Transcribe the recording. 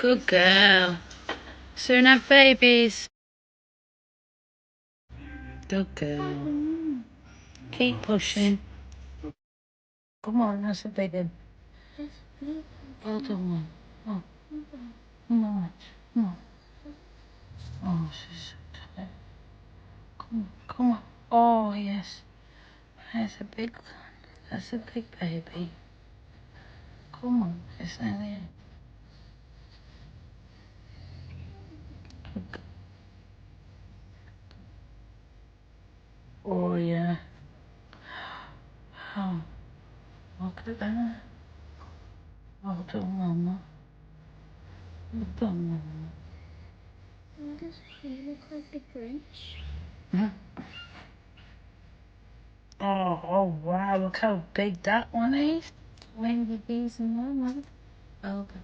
Good girl. Soon have babies. Good girl. Keep pushing. Come on, that's a big one. Well done, one. Oh, come on. Come on. Oh, she's so tired. Come on. Oh, yes. That's a big one. That's a big baby. Come on, it's nearly it. Oh, yeah. Oh, look at that. Well done, Mama. Well done, Mama. Does he look like the Grinch? Hmm? Oh, wow, look how big that one is. Wendy, and Mama. Well done.